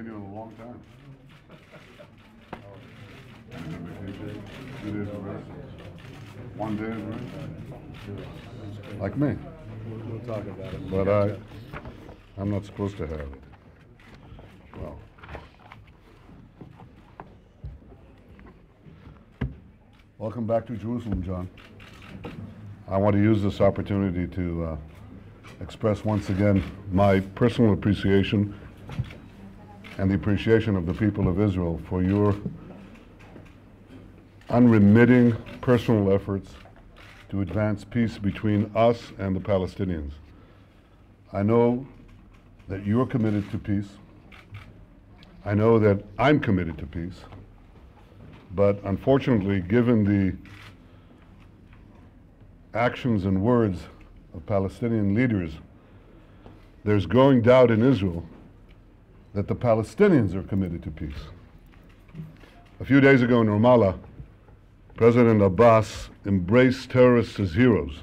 continue in a long time. One day of rest. Like me. We'll talk about it. But I'm not supposed to have it. Well. Welcome back to Jerusalem, John. I want to use this opportunity to express once again my personal appreciation and the appreciation of the people of Israel for your unremitting personal efforts to advance peace between us and the Palestinians. I know that you're committed to peace. I know that I'm committed to peace. But unfortunately, given the actions and words of Palestinian leaders, there's growing doubt in Israel that the Palestinians are committed to peace. A few days ago in Ramallah, President Abbas embraced terrorists as heroes.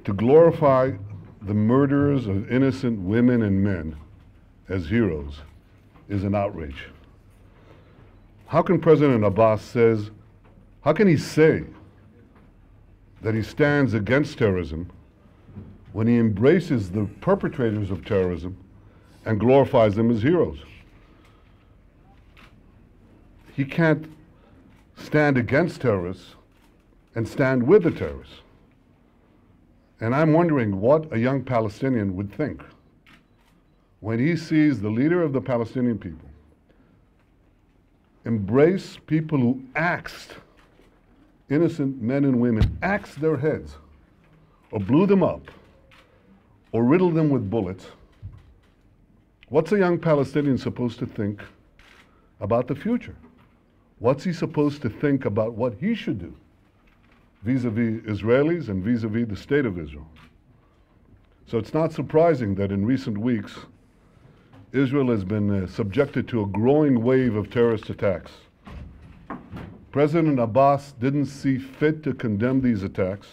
To glorify the murderers of innocent women and men as heroes is an outrage. How can President Abbas say that he stands against terrorism when he embraces the perpetrators of terrorism and glorifies them as heroes? He can't stand against terrorists and stand with the terrorists. And I'm wondering what a young Palestinian would think when he sees the leader of the Palestinian people embrace people who axed innocent men and women, axed their heads, or blew them up, or riddled them with bullets. What's a young Palestinian supposed to think about the future? What's he supposed to think about what he should do vis-a-vis Israelis and vis-a-vis the state of Israel? So it's not surprising that in recent weeks, Israel has been subjected to a growing wave of terrorist attacks. President Abbas didn't see fit to condemn these attacks,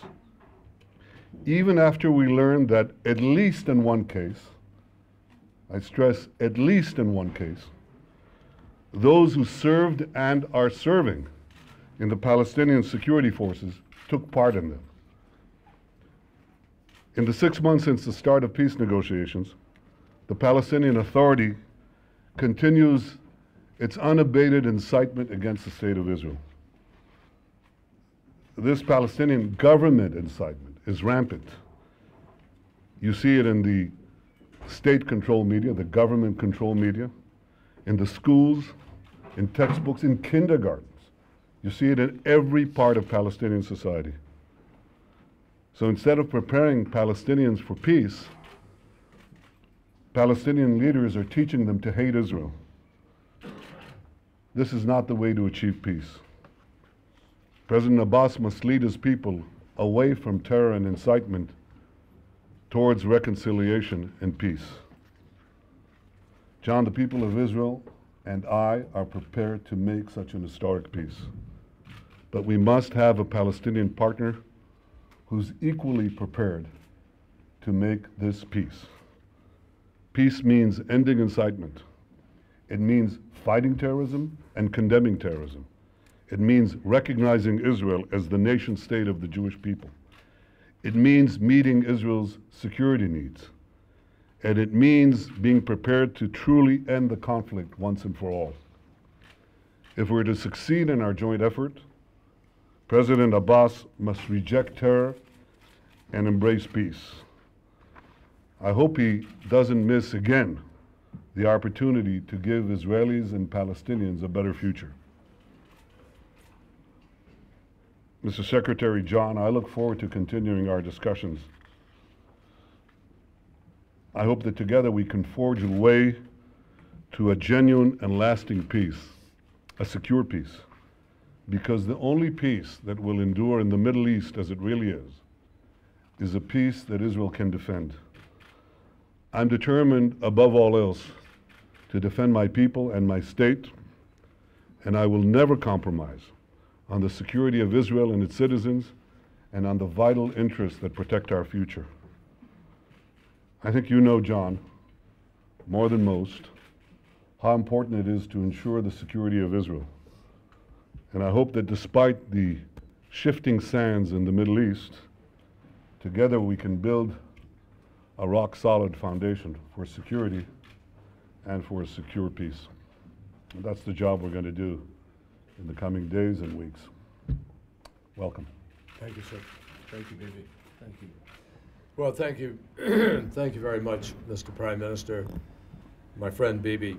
even after we learned that at least in one case, I stress at least in one case, those who served and are serving in the Palestinian security forces took part in them. In the 6 months since the start of peace negotiations, the Palestinian Authority continues its unabated incitement against the state of Israel. This Palestinian government incitement is rampant. You see it in the state-controlled media, the government-controlled media, in the schools, in textbooks, in kindergartens. You see it in every part of Palestinian society. So instead of preparing Palestinians for peace, Palestinian leaders are teaching them to hate Israel. This is not the way to achieve peace. President Abbas must lead his people away from terror and incitement towards reconciliation and peace. John, the people of Israel and I are prepared to make such an historic peace. But we must have a Palestinian partner who's equally prepared to make this peace. Peace means ending incitement. It means fighting terrorism and condemning terrorism. It means recognizing Israel as the nation state of the Jewish people. It means meeting Israel's security needs. And it means being prepared to truly end the conflict once and for all. If we're to succeed in our joint effort, President Abbas must reject terror and embrace peace. I hope he doesn't miss again the opportunity to give Israelis and Palestinians a better future. Mr. Secretary John, I look forward to continuing our discussions. I hope that together we can forge a way to a genuine and lasting peace, a secure peace, because the only peace that will endure in the Middle East as it really is a peace that Israel can defend. I'm determined, above all else, to defend my people and my state, and I will never compromise on the security of Israel and its citizens and on the vital interests that protect our future. I think you know, John, more than most, how important it is to ensure the security of Israel. And I hope that despite the shifting sands in the Middle East, together we can build a rock-solid foundation for security and for a secure peace. And that's the job we're going to do in the coming days and weeks. Welcome. Thank you, sir. Thank you, Bibi. Thank you. Well, thank you. Thank you very much, Mr. Prime Minister, my friend Bibi.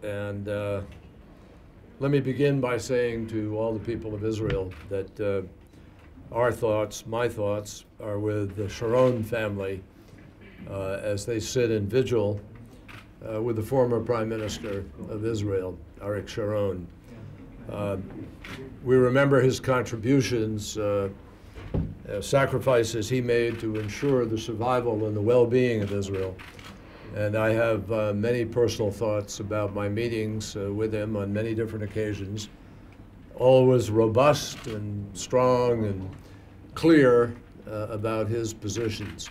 And let me begin by saying to all the people of Israel that our thoughts, my thoughts, are with the Sharon family as they sit in vigil with the former Prime Minister of Israel, Arik Sharon. We remember his contributions, sacrifices he made to ensure the survival and the well-being of Israel. And I have many personal thoughts about my meetings with him on many different occasions, always robust and strong and clear about his positions.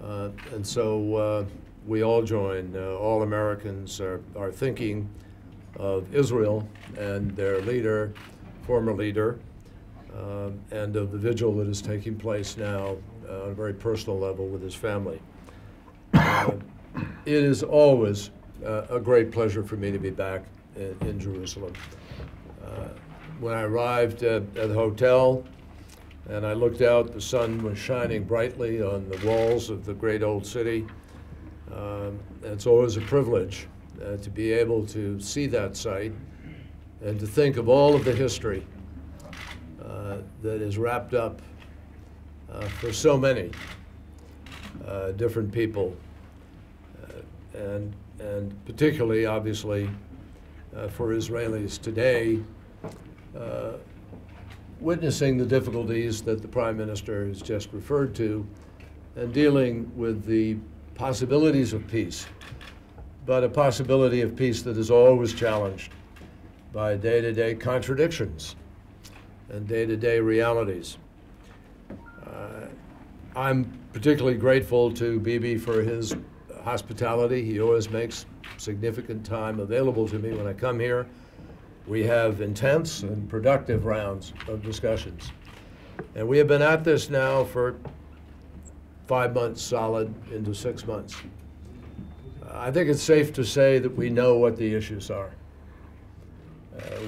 And so we all join, all Americans are thinking of Israel and their leader, former leader, and of the vigil that is taking place now on a very personal level with his family. It is always a great pleasure for me to be back in Jerusalem. When I arrived at the hotel and I looked out, the sun was shining brightly on the walls of the great old city. It's always a privilege to be able to see that sight and to think of all of the history that is wrapped up for so many different people, and particularly, obviously, for Israelis today, witnessing the difficulties that the Prime Minister has just referred to and dealing with the possibilities of peace, but a possibility of peace that is always challenged by day-to-day contradictions and day-to-day realities. I'm particularly grateful to Bibi for his hospitality. He always makes significant time available to me when I come here. We have intense and productive rounds of discussions. And we have been at this now for 5 months solid into 6 months. I think it's safe to say that we know what the issues are.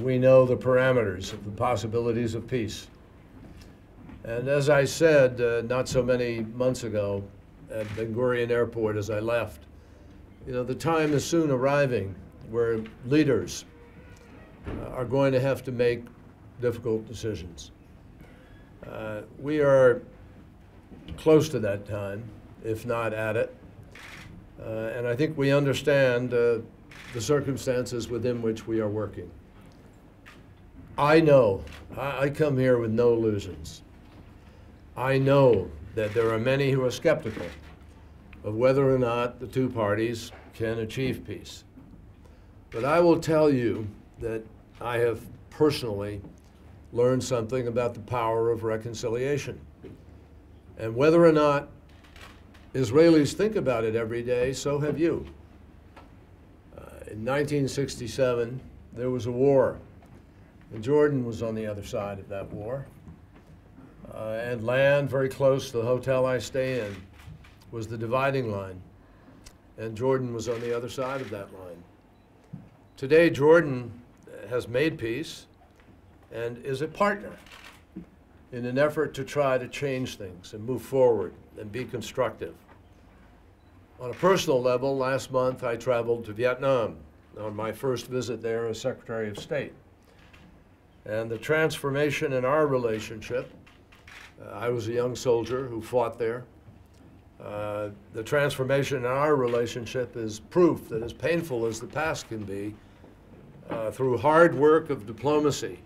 We know the parameters of the possibilities of peace. And as I said not so many months ago at Ben Gurion Airport as I left, you know, the time is soon arriving where leaders are going to have to make difficult decisions. We are close to that time, if not at it. And I think we understand the circumstances within which we are working. I know, I come here with no illusions. I know that there are many who are skeptical of whether or not the two parties can achieve peace. But I will tell you that I have personally learned something about the power of reconciliation. And whether or not Israelis think about it every day, so have you. In 1967, there was a war, and Jordan was on the other side of that war. And land very close to the hotel I stay in was the dividing line, and Jordan was on the other side of that line. Today, Jordan has made peace and is a partner in an effort to try to change things and move forward and be constructive. On a personal level, last month I traveled to Vietnam on my first visit there as Secretary of State. And the transformation in our relationship, I was a young soldier who fought there. The transformation in our relationship is proof that as painful as the past can be, through hard work of diplomacy,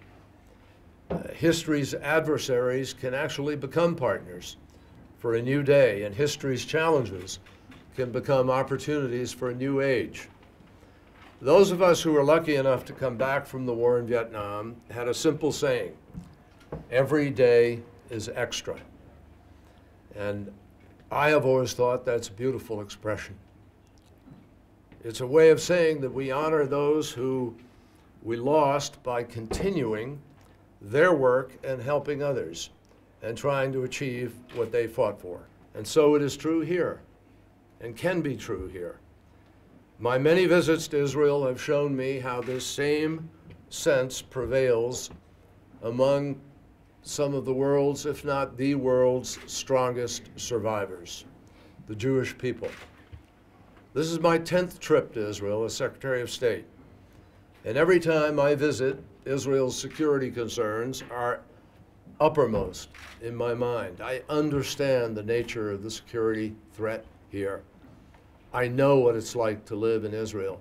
history's adversaries can actually become partners for a new day, and history's challenges can become opportunities for a new age. Those of us who were lucky enough to come back from the war in Vietnam had a simple saying: every day is extra. And I have always thought that's a beautiful expression. It's a way of saying that we honor those who we lost by continuing their work and helping others and trying to achieve what they fought for. And so it is true here and can be true here. My many visits to Israel have shown me how this same sense prevails among some of the world's, if not the world's, strongest survivors, the Jewish people. This is my 10th trip to Israel as Secretary of State. And every time I visit, Israel's security concerns are uppermost in my mind. I understand the nature of the security threat here. I know what it's like to live in Israel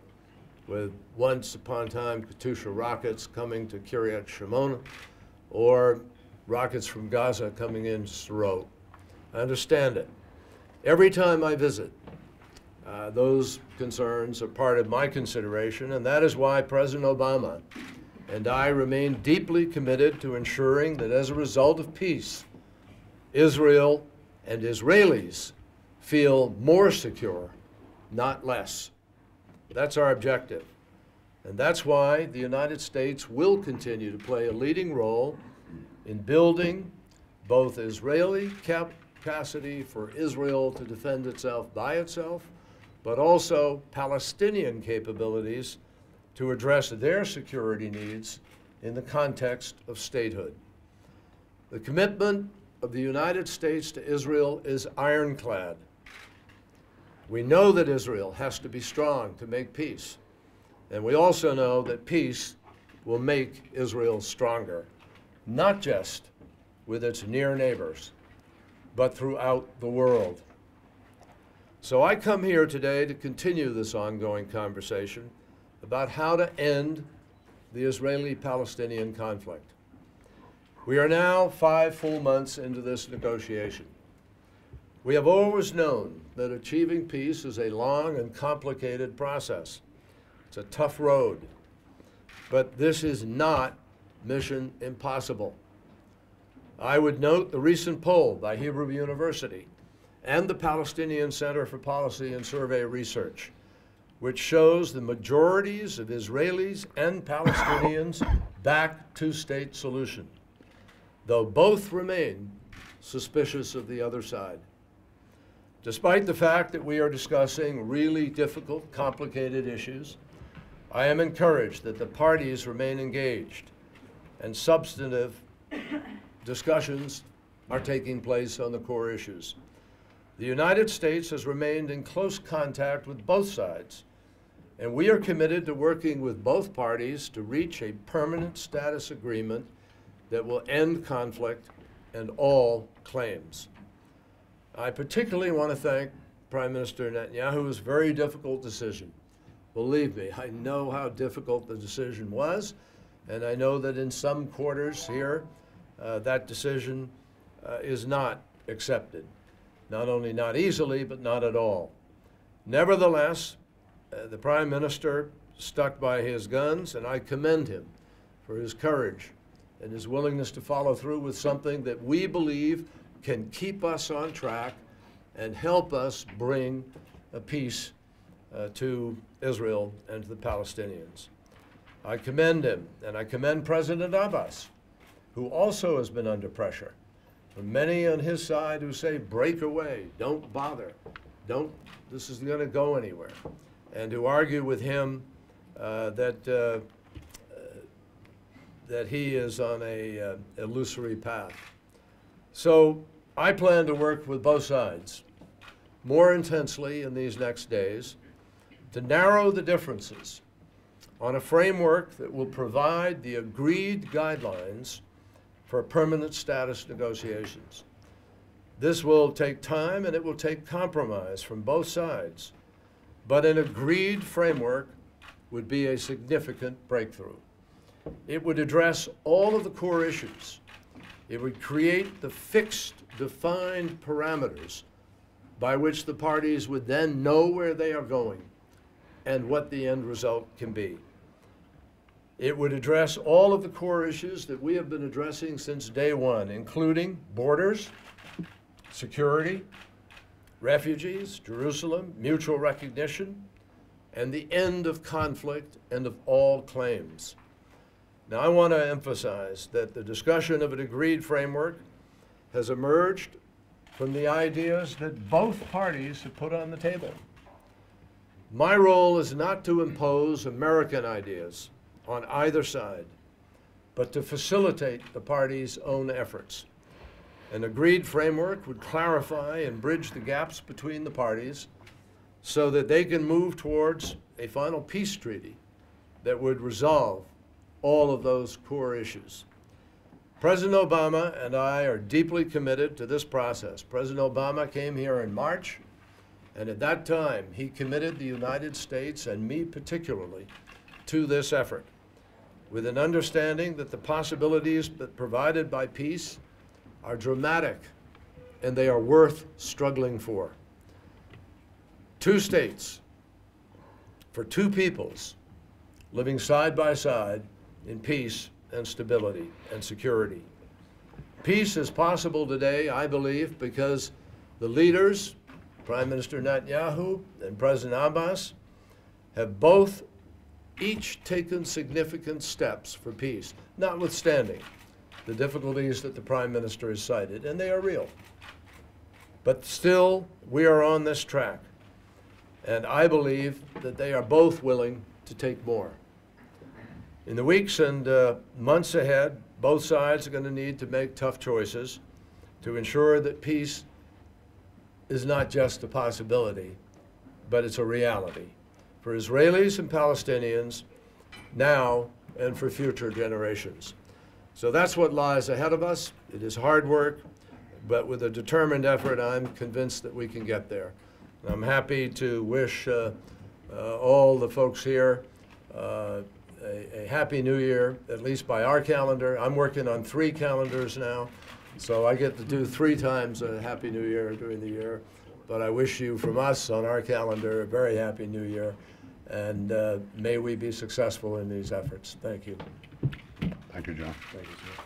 with once upon a time Katyusha rockets coming to Kiryat Shimon or rockets from Gaza coming in Sderot. I understand it. Every time I visit, those concerns are part of my consideration, and that is why President Obama and I remain deeply committed to ensuring that as a result of peace, Israel and Israelis feel more secure, not less. That's our objective. And that's why the United States will continue to play a leading role in building both Israeli capacity for Israel to defend itself by itself, but also Palestinian capabilities to address their security needs in the context of statehood. The commitment of the United States to Israel is ironclad. We know that Israel has to be strong to make peace, and we also know that peace will make Israel stronger, not just with its near neighbors, but throughout the world. So I come here today to continue this ongoing conversation about how to end the Israeli-Palestinian conflict. We are now 5 full months into this negotiation. We have always known that achieving peace is a long and complicated process. It's a tough road, but this is not mission impossible. I would note the recent poll by Hebrew University and the Palestinian Center for Policy and Survey Research, which shows the majorities of Israelis and Palestinians back two-state solution, though both remain suspicious of the other side. Despite the fact that we are discussing really difficult, complicated issues, I am encouraged that the parties remain engaged and substantive discussions are taking place on the core issues. The United States has remained in close contact with both sides, and we are committed to working with both parties to reach a permanent status agreement that will end conflict and all claims. I particularly want to thank Prime Minister Netanyahu's very difficult decision. Believe me, I know how difficult the decision was, and I know that in some quarters here, that decision is not accepted. Not only not easily, but not at all. Nevertheless, the Prime Minister stuck by his guns, and I commend him for his courage and his willingness to follow through with something that we believe can keep us on track and help us bring a peace to Israel and to the Palestinians. I commend him, and I commend President Abbas, who also has been under pressure from many on his side who say, break away, don't bother, this isn't going to go anywhere, and who argue with him that he is on a illusory path. So I plan to work with both sides more intensely in these next days to narrow the differences on a framework that will provide the agreed guidelines for permanent status negotiations. This will take time and it will take compromise from both sides, but an agreed framework would be a significant breakthrough. It would address all of the core issues. It would create the fixed, defined parameters by which the parties would then know where they are going and what the end result can be. It would address all of the core issues that we have been addressing since day one, including borders, security, refugees, Jerusalem, mutual recognition, and the end of conflict and of all claims. Now, I want to emphasize that the discussion of an agreed framework has emerged from the ideas that both parties have put on the table. My role is not to impose American ideas on either side, but to facilitate the parties' own efforts. An agreed framework would clarify and bridge the gaps between the parties so that they can move towards a final peace treaty that would resolve all of those core issues. President Obama and I are deeply committed to this process. President Obama came here in March, and at that time, he committed the United States, and me particularly, to this effort, with an understanding that the possibilities provided by peace are dramatic, and they are worth struggling for. 2 states for 2 peoples living side by side in peace and stability and security. Peace is possible today, I believe, because the leaders, Prime Minister Netanyahu and President Abbas, have both each taken significant steps for peace, notwithstanding the difficulties that the Prime Minister has cited, and they are real. But still, we are on this track, and I believe that they are both willing to take more. In the weeks and months ahead, both sides are going to need to make tough choices to ensure that peace is not just a possibility, but it's a reality for Israelis and Palestinians now and for future generations. So that's what lies ahead of us. It is hard work, but with a determined effort, I'm convinced that we can get there. And I'm happy to wish all the folks here a Happy New Year, at least by our calendar. I'm working on 3 calendars now, so I get to do 3 times a Happy New Year during the year. But I wish you from us on our calendar a very Happy New Year, and may we be successful in these efforts. Thank you. Thank you, John. Thank you, sir.